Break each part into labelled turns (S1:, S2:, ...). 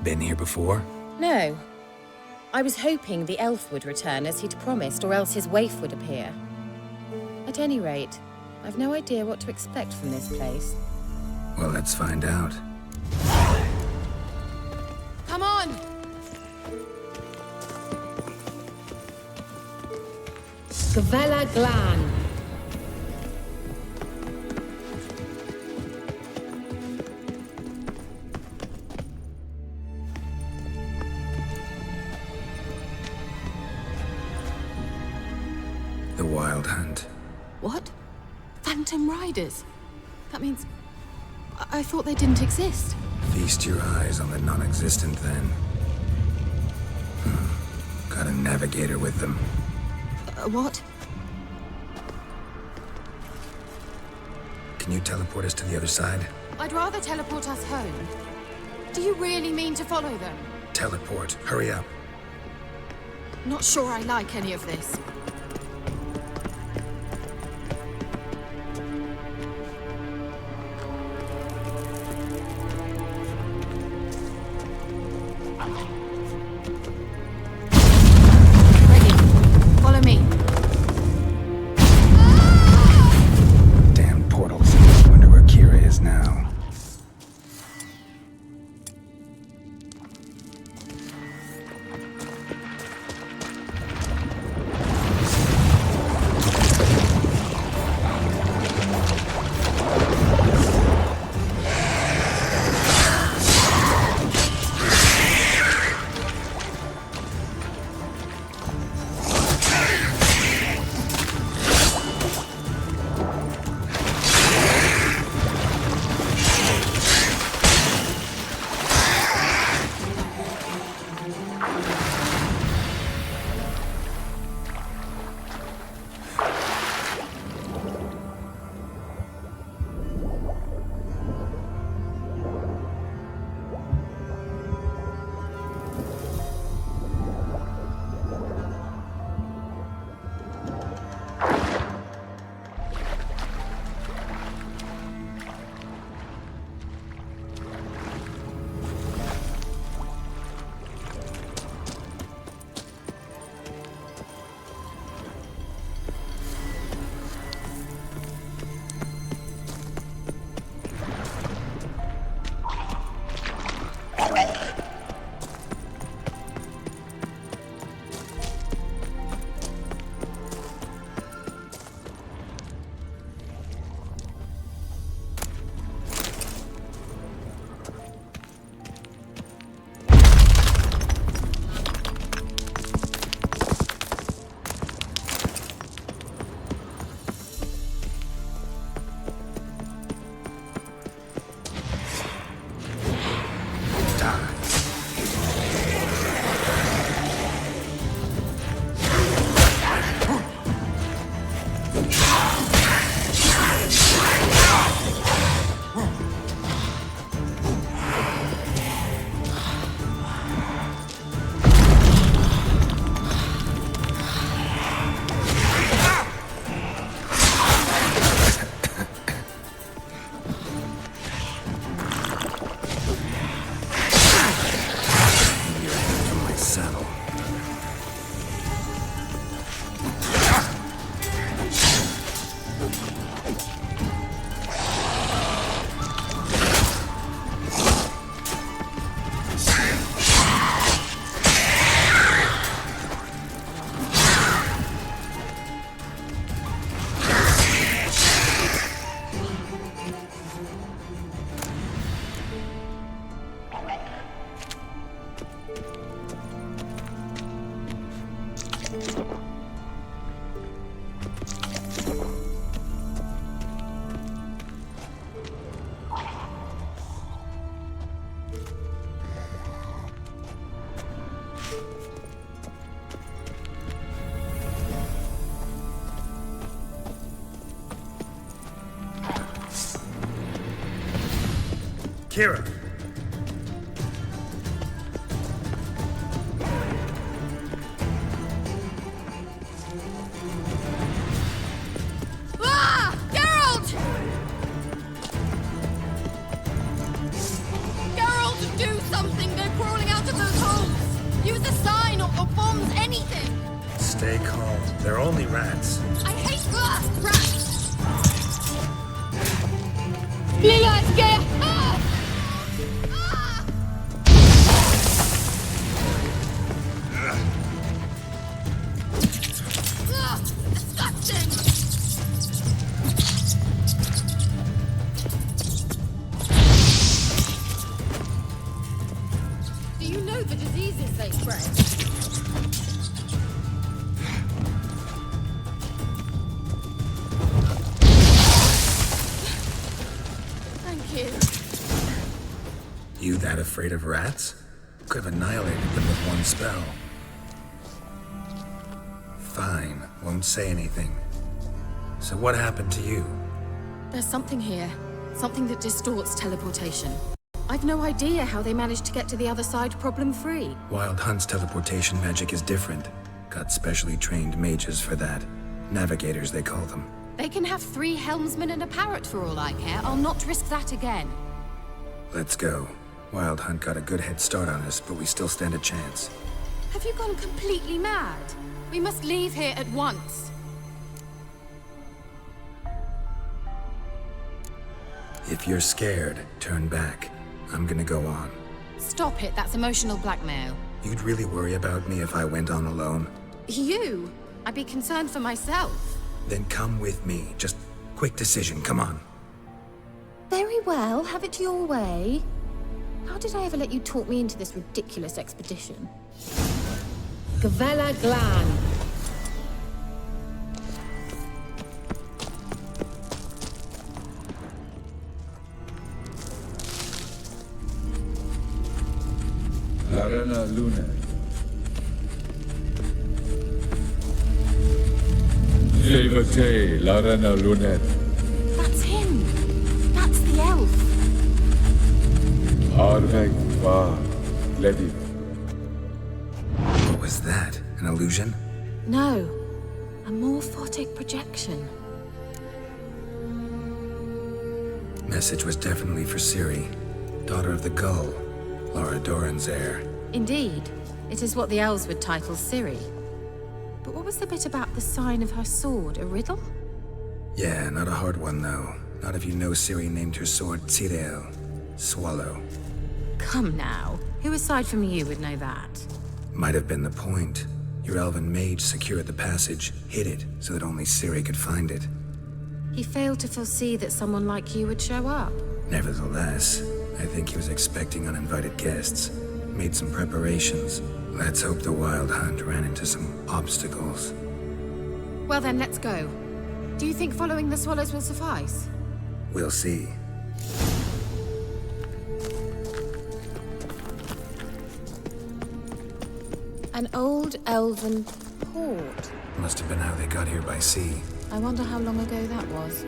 S1: Been here before?
S2: No. I was hoping the elf would return as he'd promised, or else his waif would appear. At any rate, I've no idea what to expect from this place.
S1: Well, let's find out.
S2: Come on!
S3: Gavella Glan.
S1: The Wild Hunt.
S2: What? Phantom Riders? That means... I thought they didn't exist.
S1: Feast your eyes on the non-existent, then. Got a navigator with them.
S2: What?
S1: Can you teleport us to the other side?
S2: I'd rather teleport us home. Do you really mean to follow them?
S1: Teleport. Hurry up.
S2: Not sure I like any of this. Ready. Follow me.
S1: Damn portals. Wonder where Kira is now. Kira!
S2: Ah! Geralt! Geralt, do something! They're crawling
S1: Stay calm. They're only rats.
S3: I hate rats! Lila, scare! Disgusting! Do you know the diseases they spread?
S1: You that afraid of rats? Could have annihilated them with one spell. Fine, won't say anything. So what happened to you?
S2: There's something here. Something that distorts teleportation. I've no idea how they managed to get to the other side problem-free.
S1: Wild Hunt's teleportation magic is different. Got specially trained mages for that. Navigators, they call them.
S2: They can have 3 helmsmen and a parrot for all I care. I'll not risk that again.
S1: Let's go. Wild Hunt got a good head start on us, but we still stand a chance.
S2: Have you gone completely mad? We must leave here at once.
S1: If you're scared, turn back. I'm gonna go on.
S2: Stop it, that's emotional blackmail.
S1: You'd really worry about me if I went on alone?
S2: You? I'd be concerned for myself.
S1: Then come with me. Just quick decision, come on.
S2: Very well, have it your way. How did I ever let you talk me into this ridiculous expedition?
S3: Gavella Glan.
S4: Larena Luna. Levate, Larena Lunet.
S2: That's him! That's the elf!
S4: Arvek Va Levit.
S1: What was that? An illusion?
S2: No, a morphotic projection.
S1: Message was definitely for Ciri, daughter of the Gull, Lara Doran's heir.
S2: Indeed, it is what the elves would title Ciri. But what was the bit about the sign of her sword, a riddle?
S1: Yeah, not a hard one though. Not if you know Ciri named her sword Tyrell, Swallow.
S2: Come now, who aside from you would know that?
S1: Might have been the point. Your elven mage secured the passage, hid it, so that only Ciri could find it.
S2: He failed to foresee that someone like you would show up.
S1: Nevertheless, I think he was expecting uninvited guests. Made some preparations. Let's hope the Wild Hunt ran into some obstacles.
S2: Well then, let's go. Do you think following the swallows will suffice?
S1: We'll see.
S2: An old elven port.
S1: Must have been how they got here by sea.
S2: I wonder how long ago that was.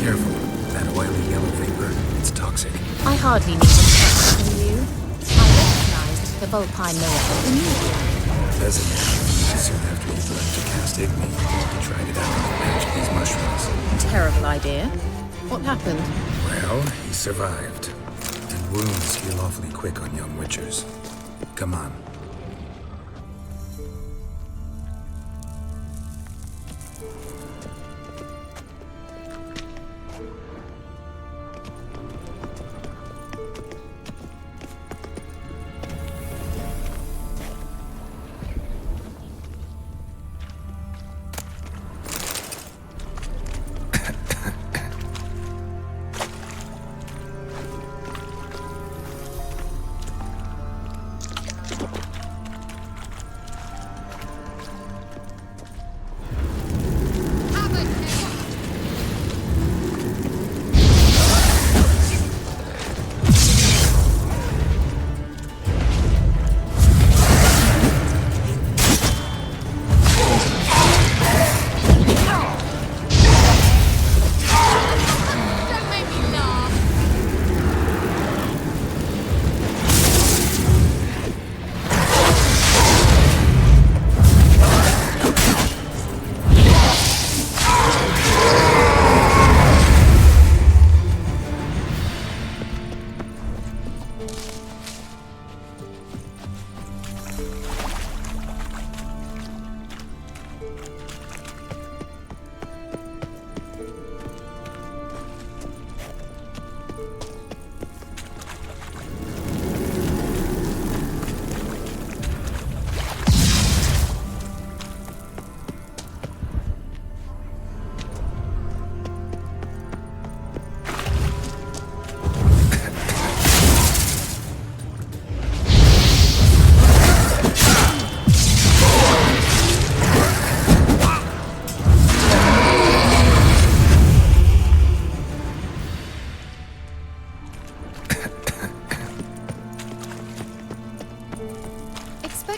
S1: Careful. That oily yellow vapor, it's toxic.
S2: I hardly need instruction from you. I recognized the Vulpine miracle immediately.
S1: Pheasant, soon after he left to cast Igni, he tried it out and patched these mushrooms.
S2: Terrible idea. What happened?
S1: Well, he survived. And wounds heal awfully quick on young witchers. Come on.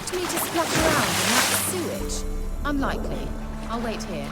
S2: expect me to splash around in that sewage? Unlikely. I'll wait here.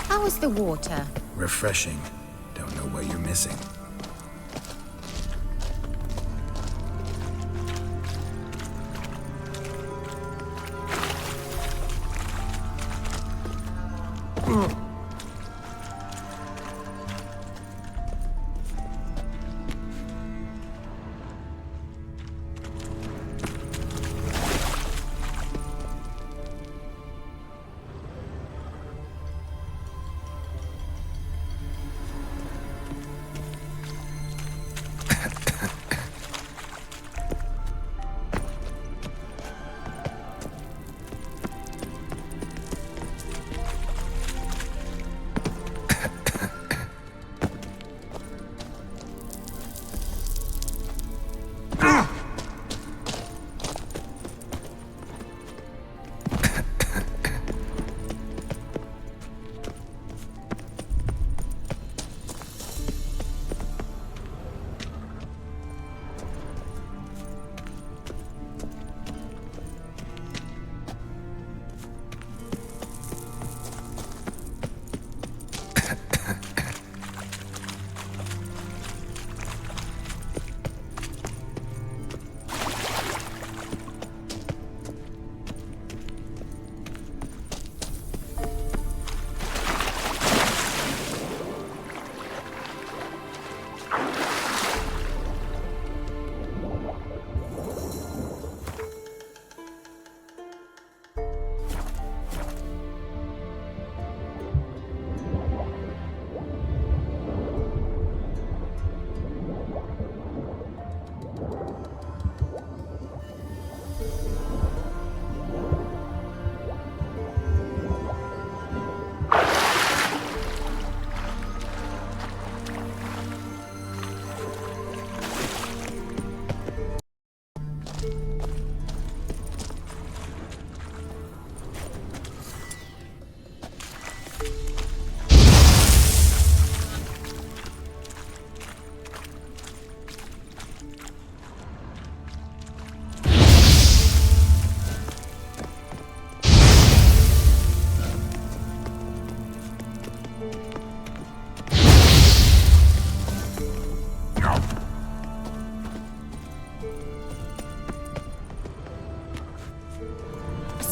S2: How is the water?
S1: Refreshing. Don't know what you're missing.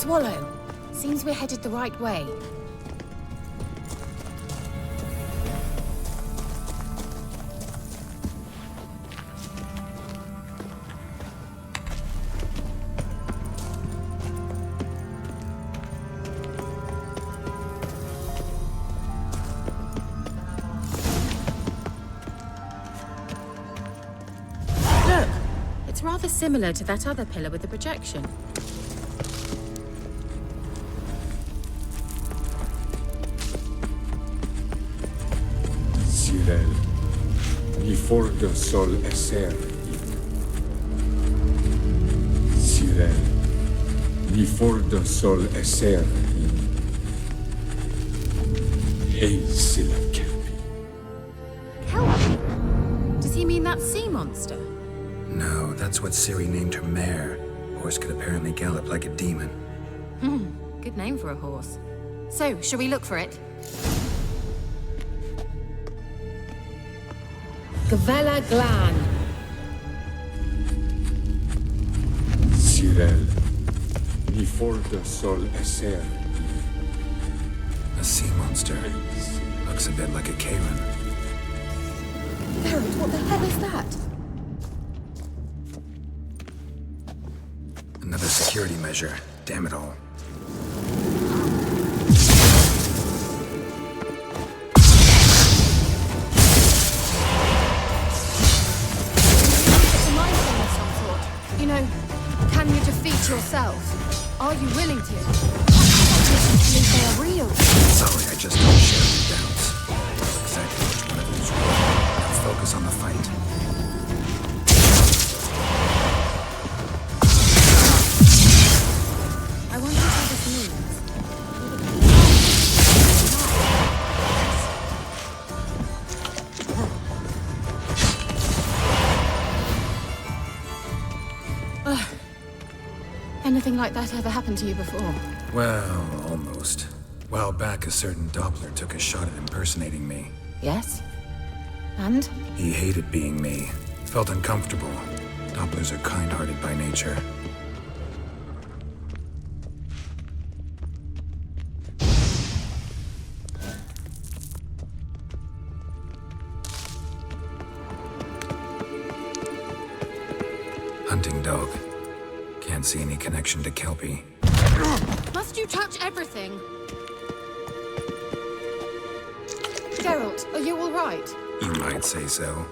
S2: Swallow. Seems we're headed the right way. Look! It's rather similar to that other pillar with the projection.
S4: forda sol esser Sirel, ni forda sol esser Eis la kelpi.
S2: Kelpie? Does he mean that sea monster?
S1: No, that's what Ciri named her mare. Horse could apparently gallop like a demon.
S2: Good name for a horse. So, shall we look for it?
S3: Gavella Glan.
S4: Sirel, ni forda sol esser
S1: A sea monster. Looks a bit like a Karen.
S2: Geralt, what the hell is that?
S1: Another security measure. Damn it all.
S3: It's a mind thing of some sort. You know, can you defeat yourself? Are you willing to? Believe they are real.
S1: Sorry, I just don't share your doubts. I know exactly which one of them is wrong. Now focus on the fight.
S2: I wonder what this means. Anything like that ever happened to you before?
S1: Well, almost. While back, a certain Doppler took a shot at impersonating me.
S2: Yes. And?
S1: He hated being me. Felt uncomfortable. Dopplers are kind-hearted by nature. Hunting dog. Can't see any connection to Kelpie.
S3: Must you touch everything? Geralt, are you all right?
S1: You might say so.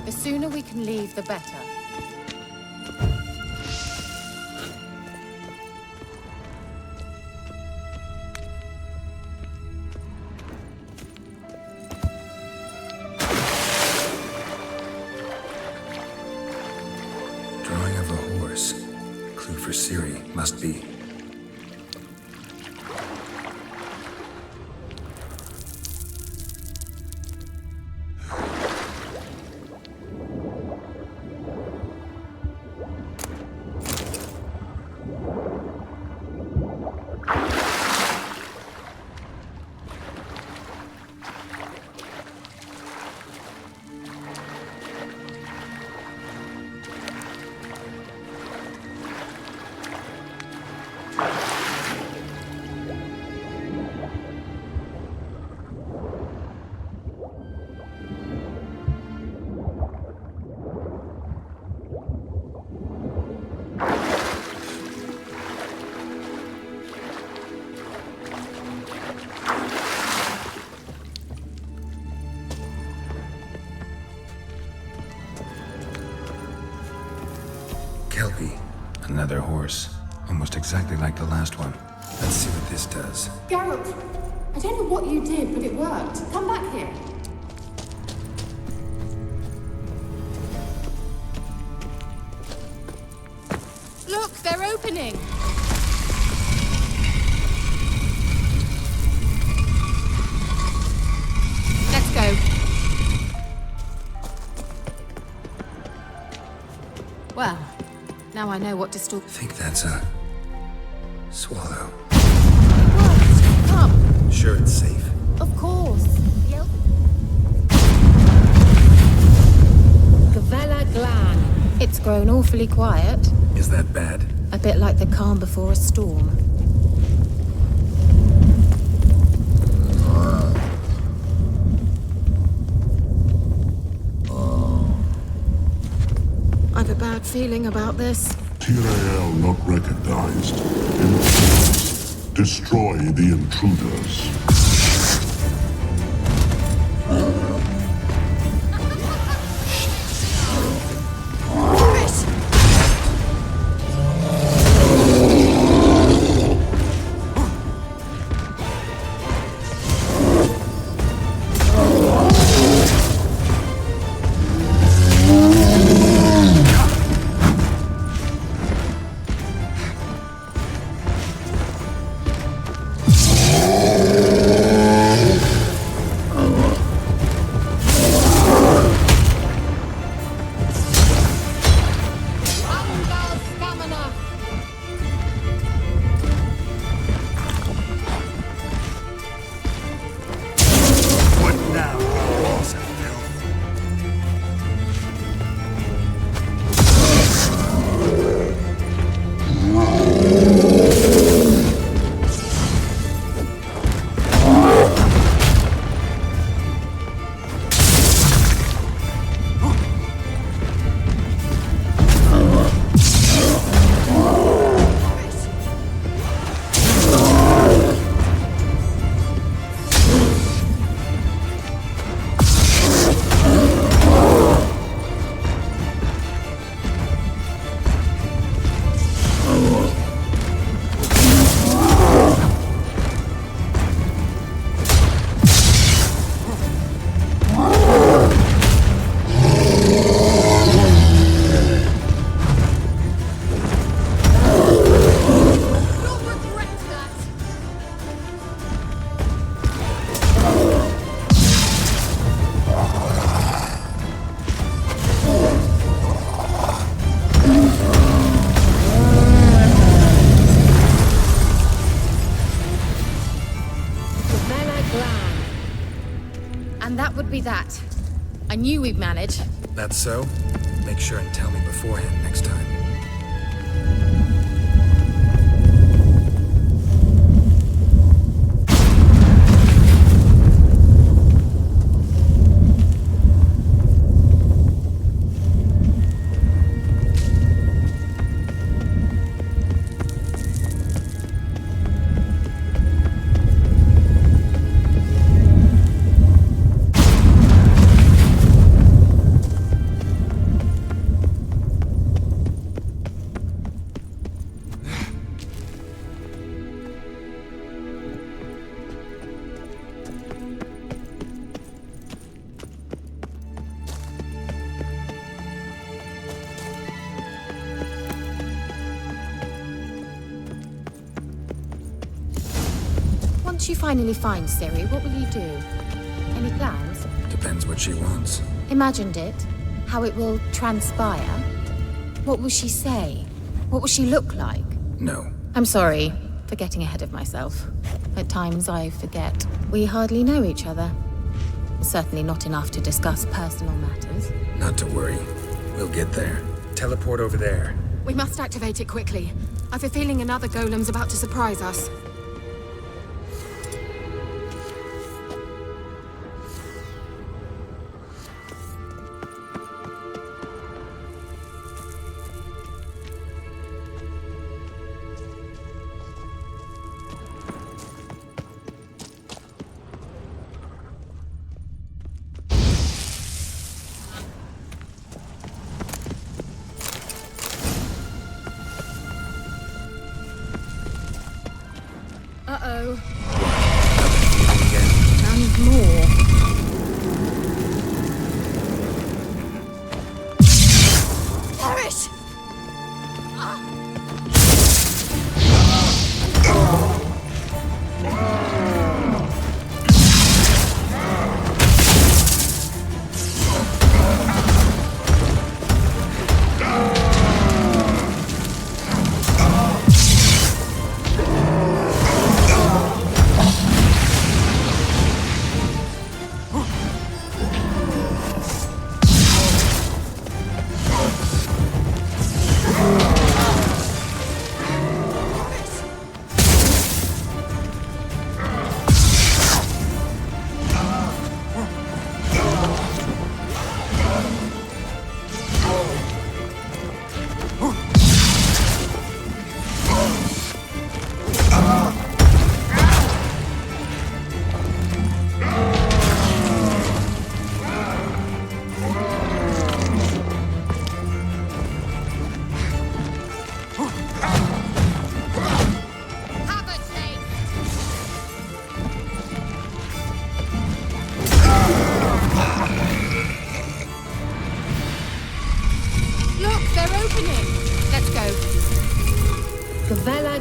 S2: The sooner we can leave, the better.
S1: Drawing of a horse. Clue for Ciri. Must be. Kelpie. Another horse. Almost exactly like the last one. Let's see what this does.
S3: Geralt, I don't know what you did, but it worked. Come back here. Look, they're opening. Let's go.
S2: Well, now I know what to stalk.
S1: I think that's a swallow.
S2: What? Come.
S1: Sure it's safe.
S2: Of course. Yelp.
S3: Gavella Glan.
S2: It's grown awfully quiet.
S1: Is that bad?
S2: A bit like the calm before a storm.
S3: I've a bad feeling about this.
S5: Tyrael not recognized. Intruders. Destroy the intruders.
S2: And that would be that. I knew we'd manage.
S1: That's so? Make sure and tell me beforehand next time.
S2: Once you finally find Ciri, what will you do? Any plans?
S1: Depends what she wants.
S2: Imagined it? How it will transpire? What will she say? What will she look like?
S1: No.
S2: I'm sorry for getting ahead of myself. At times I forget. We hardly know each other. Certainly not enough to discuss personal matters.
S1: Not to worry. We'll get there. Teleport over there.
S3: We must activate it quickly. I've a feeling another golem's about to surprise us. Uh-oh. And more. Erish!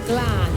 S2: Glan.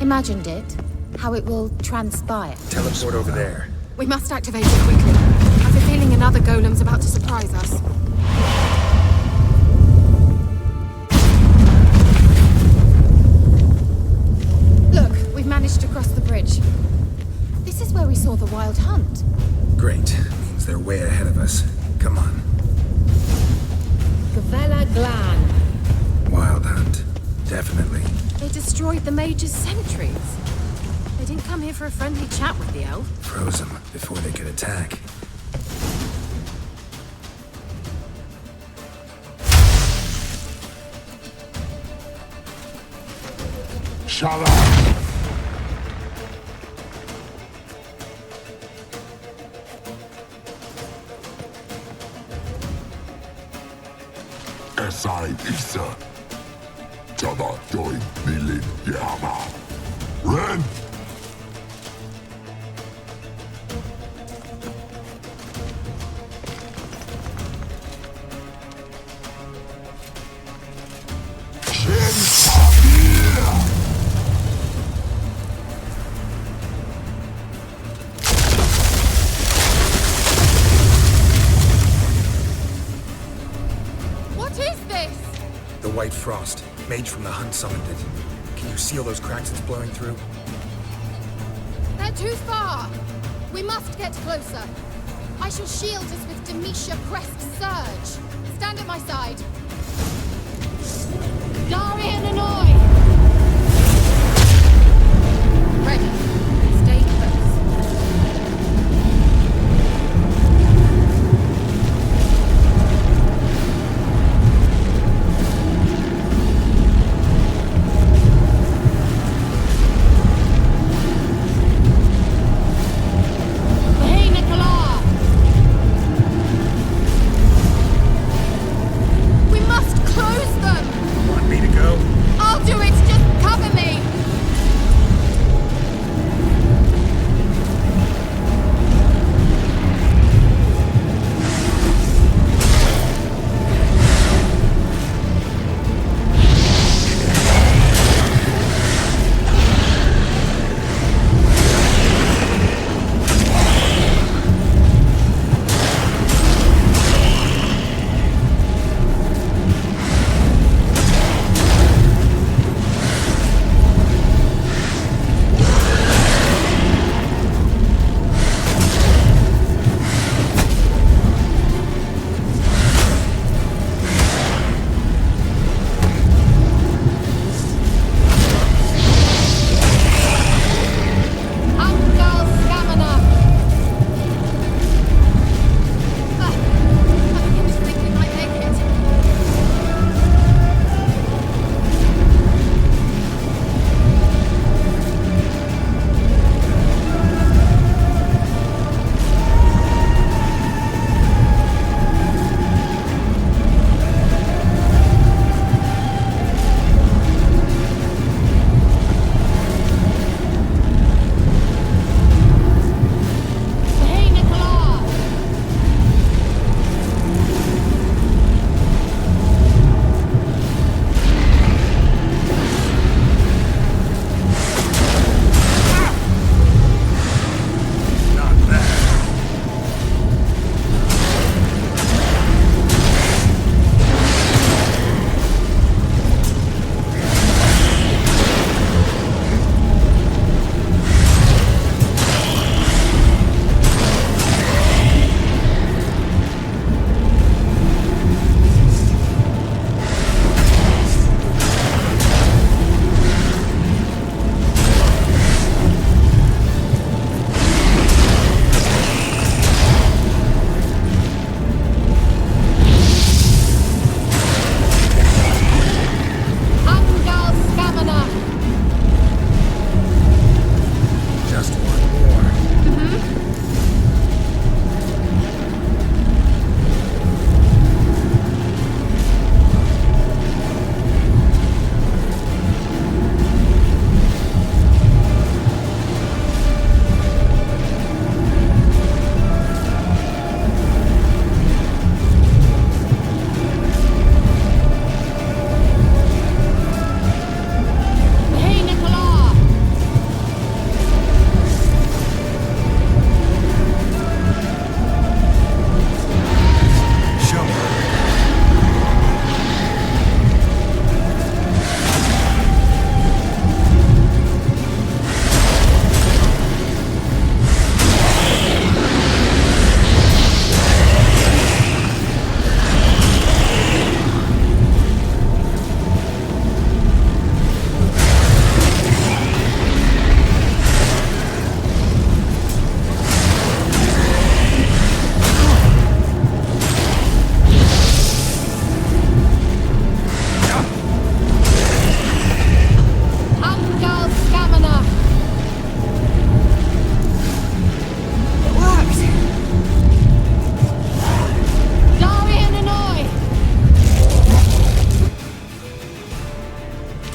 S2: Imagined it. How it will transpire.
S1: Teleport over there.
S3: We must activate it quickly. I've a feeling another golem's about to surprise us. Look, we've managed to cross the bridge. This is where we saw the wild hunt.
S1: Great. Means they're way ahead of us. Come on.
S2: Gavella Glan.
S1: Wild hunt. Definitely.
S3: They destroyed the Mage's sentries. They didn't come here for a friendly chat with the elf.
S1: Froze them before they could attack.
S5: Shala! Esai Isa. Jada join Nilin Yama. Ren! Shin Samir!
S3: What is this?
S1: The White Frost. Mage from the hunt summoned it. Can you see all those cracks it's blowing through?
S3: They're too far. We must get closer. I shall shield us with Demetia Crest Surge. Stand at my side. Darian Annoy! Ready. Stay close. Hey, Nicola! We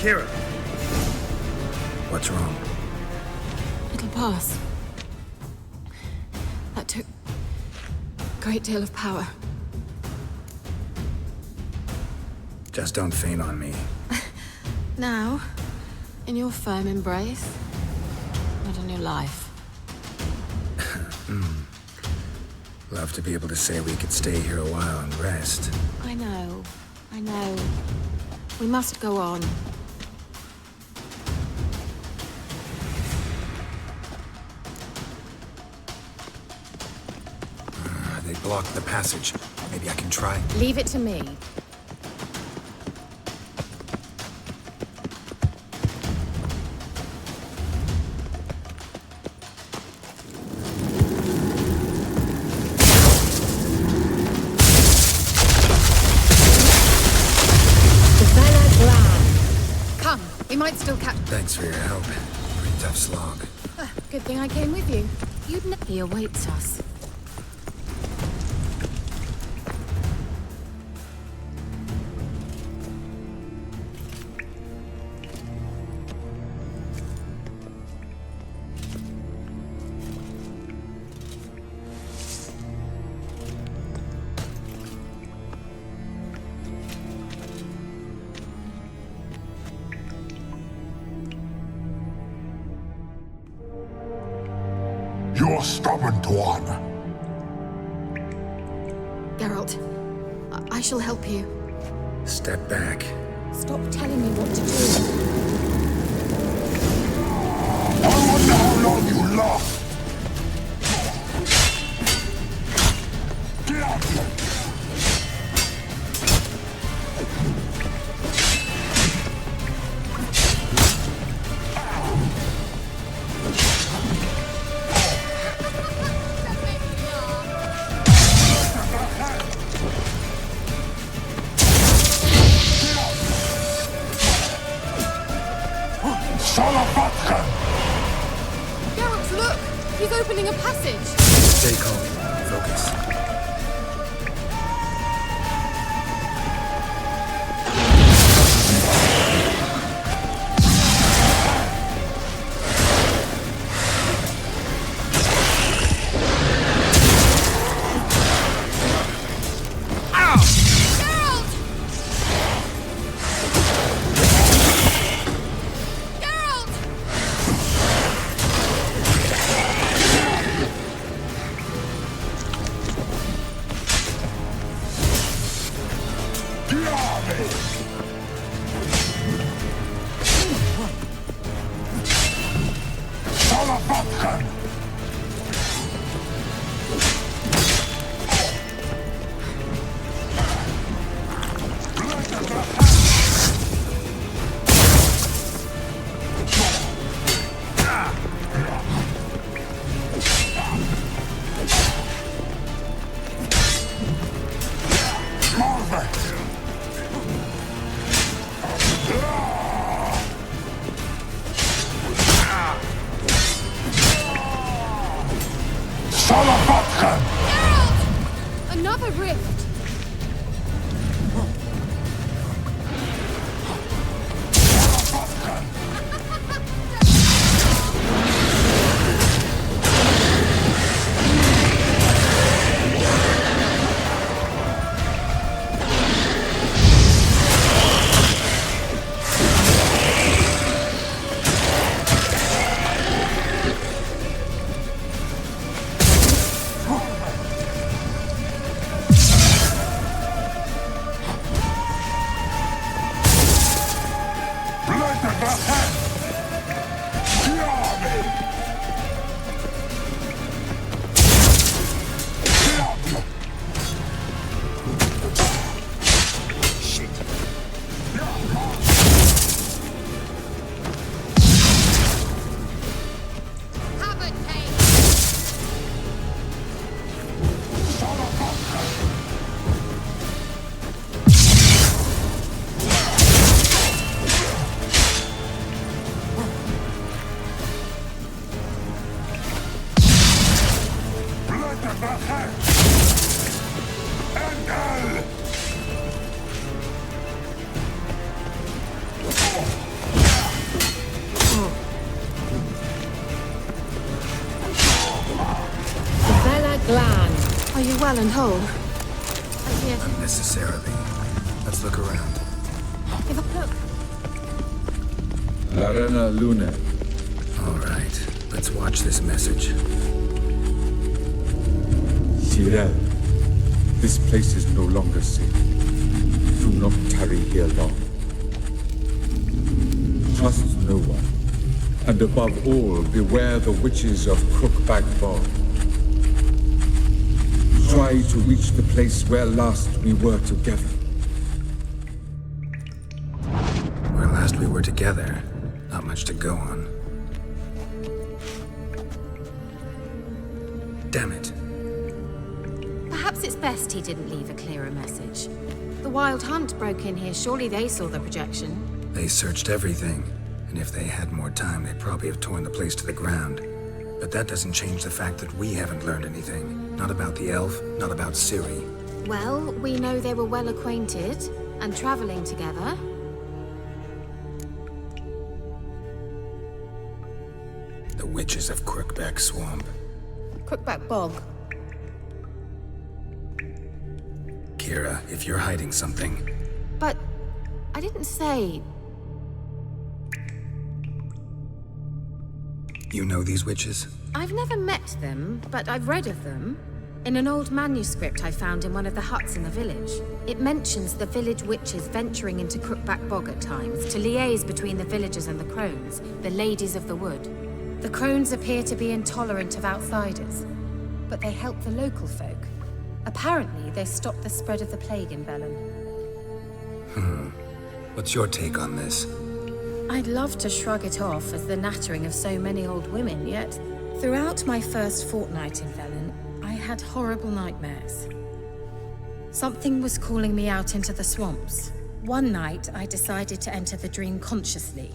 S1: Kira! What's wrong?
S3: It'll pass. That took a great deal of power.
S1: Just don't faint on me.
S3: Now, in your firm embrace, what a new life.
S1: Love to be able to say we could stay here a while and rest.
S3: I know. We must go on.
S1: They blocked the passage. Maybe I can try.
S2: Leave it to me.
S3: Come, we might still catch.
S1: Thanks for your help. Pretty tough slog.
S3: Good thing I came with you. He awaits us.
S5: You're stubborn, Tuan.
S3: Geralt, I shall help you.
S1: Step back.
S2: Stop telling me what to do.
S5: I wonder how long you last. Get out here. Salavatkan!
S3: Geralt, look! He's opening a passage!
S1: Stay calm. Focus.
S3: Geralt! Geralt!
S5: Diable! Salavatkan! Marvet!
S3: and whole. I hear...
S1: Unnecessarily. Let's look around.
S3: Give up, look.
S4: Larena Lune.
S1: All right, let's watch this message.
S4: Tyrell, this place is no longer safe. Do not tarry here long. Trust no one. And above all, beware the witches of Crookback Bog. Try to reach the place where last we were together.
S1: Where last we were together, not much to go on. Damn it.
S2: Perhaps it's best he didn't leave a clearer message. The Wild Hunt broke in here. Surely they saw the projection.
S1: They searched everything, and if they had more time, they'd probably have torn the place to the ground. But that doesn't change the fact that we haven't learned anything. Not about the elf, not about Ciri.
S2: Well, we know they were well acquainted and traveling together.
S1: The witches of Crookback Swamp.
S2: Crookback Bog.
S1: Kira, if you're hiding something,
S2: But I didn't say...
S1: you know these witches?
S2: I've never met them, but I've read of them. In an old manuscript I found in one of the huts in the village. It mentions the village witches venturing into Crookback Bog at times to liaise between the villagers and the crones, the ladies of the wood. The crones appear to be intolerant of outsiders, but they help the local folk. Apparently, they stopped the spread of the plague in Velen.
S1: What's your take on this?
S2: I'd love to shrug it off as the nattering of so many old women, yet throughout my first fortnight in Velen, I had horrible nightmares. Something was calling me out into the swamps. One night, I decided to enter the dream consciously,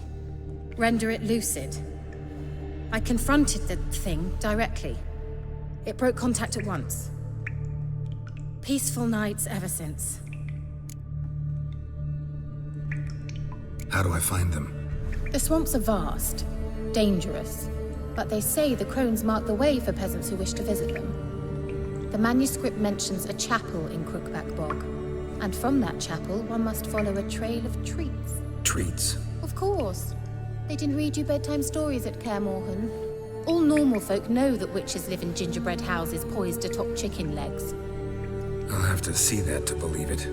S2: render it lucid. I confronted the thing directly. It broke contact at once. Peaceful nights ever since.
S1: How do I find them?
S2: The swamps are vast, dangerous, but they say the crones mark the way for peasants who wish to visit them. The manuscript mentions a chapel in Crookback Bog, and from that chapel one must follow a trail of treats.
S1: Treats.
S2: Of course. They didn't read you bedtime stories at Kaer Morhen. All normal folk know that witches live in gingerbread houses poised atop chicken legs.
S1: I'll have to see that to believe it.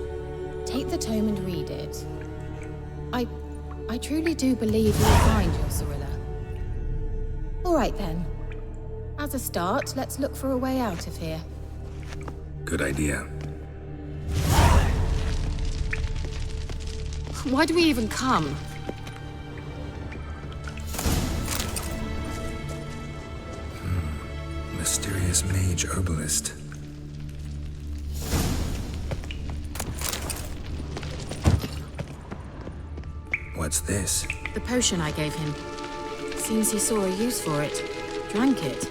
S2: Take the tome and read it. I truly do believe you'll find your Cirilla. All right then. As a start, let's look for a way out of here.
S1: Good idea.
S2: Why do we even come?
S1: Mysterious mage herbalist. What's this?
S2: The potion I gave him. Seems he saw a use for it. Drank it.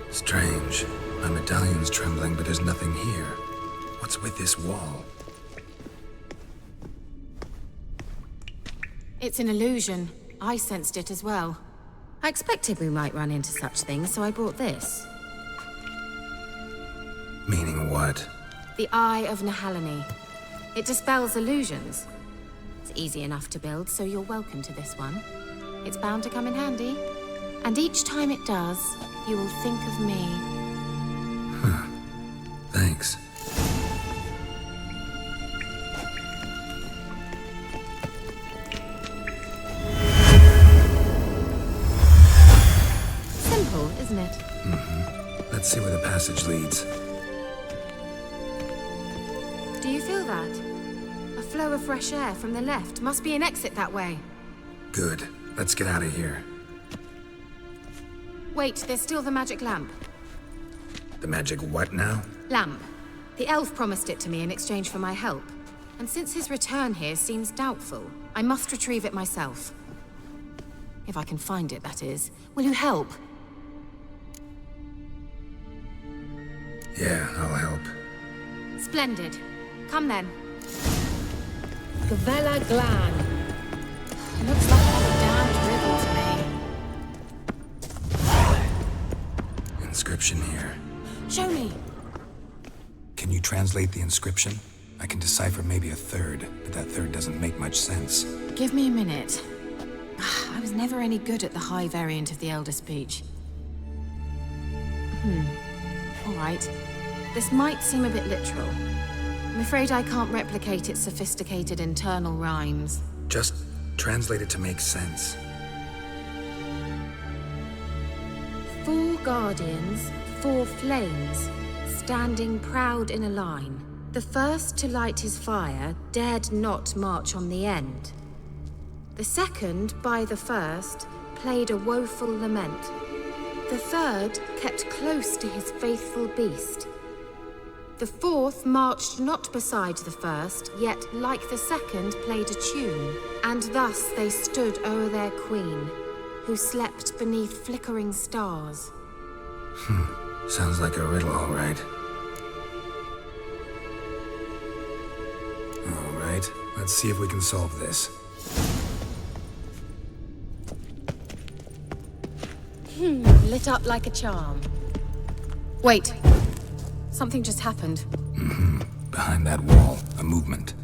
S1: Strange. My medallion's trembling, but there's nothing here. What's with this wall?
S2: It's an illusion. I sensed it as well. I expected we might run into such things, so I brought this.
S1: Meaning what?
S2: The Eye of Nehaleni. It dispels illusions. It's easy enough to build, so you're welcome to this one. It's bound to come in handy. And each time it does, you will think of me.
S1: Thanks.
S2: Simple, isn't it?
S1: Let's see where the passage leads.
S2: Do you feel that? A flow of fresh air from the left. Must be an exit that way.
S1: Good. Let's get out of here.
S2: Wait, there's still the magic lamp.
S1: The magic what now?
S2: Lamp. The elf promised it to me in exchange for my help. And since his return here seems doubtful, I must retrieve it myself. If I can find it, that is. Will you help?
S1: Yeah, I'll help.
S3: Splendid. Come then.
S2: Gavella Glan. Looks like a damned riddle to me.
S1: Inscription here.
S2: Show me.
S1: Can you translate the inscription? I can decipher maybe a third, but that third doesn't make much sense.
S2: Give me a minute. I was never any good at the high variant of the Elder Speech. All right. This might seem a bit literal. I'm afraid I can't replicate its sophisticated internal rhymes.
S1: Just translate it to make sense.
S2: 4 guardians, 4 flames, standing proud in a line. The first to light his fire dared not march on the end. The second, by the first, played a woeful lament. The third kept close to his faithful beast. The fourth marched not beside the first, yet like the second played a tune. And thus they stood o'er their queen, who slept beneath flickering stars.
S1: Sounds like a riddle, all right. All right, let's see if we can solve this.
S2: Lit up like a charm. Wait. Something just happened.
S1: Behind that wall, a movement.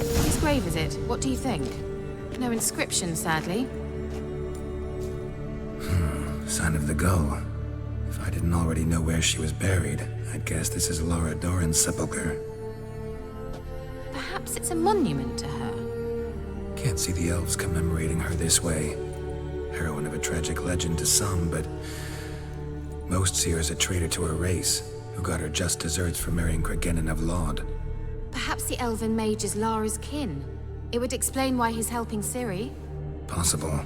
S2: Whose grave is it? What do you think? No inscription, sadly.
S1: Sign of the gull. If I didn't already know where she was buried, I'd guess this is Laura Doran's sepulcher.
S2: Perhaps it's a monument to her.
S1: Can't see the elves commemorating her this way. Heroine of a tragic legend to some, but most see her as a traitor to her race, who got her just deserts for marrying Cregennan of Laud.
S2: Perhaps the elven mage is Lara's kin. It would explain why he's helping Ciri.
S1: Possible.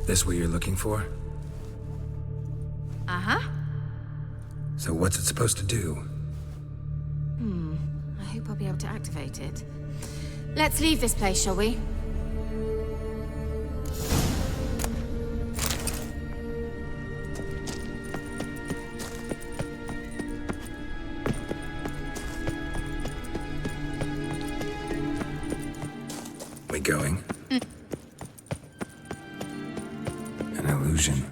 S1: This what you're looking for?
S2: Uh-huh.
S1: So what's it supposed to do?
S2: I hope I'll be able to activate it. Let's leave this place, shall we?
S1: We going? An illusion.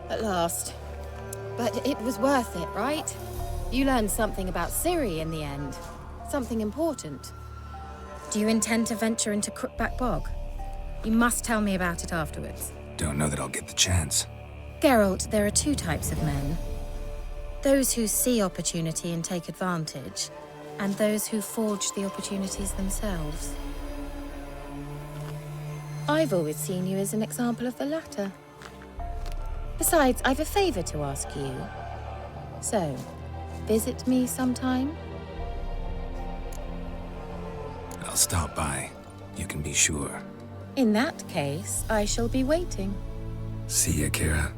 S2: At last. But it was worth it, right? You learned something about Ciri in the end. Something important. Do you intend to venture into Crookback Bog? You must tell me about it afterwards.
S1: Don't know that I'll get the chance.
S2: Geralt, there are 2 types of men. Those who see opportunity and take advantage, and those who forge the opportunities themselves. I've always seen you as an example of the latter. Besides, I've a favor to ask you. So, visit me sometime?
S1: I'll stop by. You can be sure.
S2: In that case, I shall be waiting.
S1: See ya, Kira.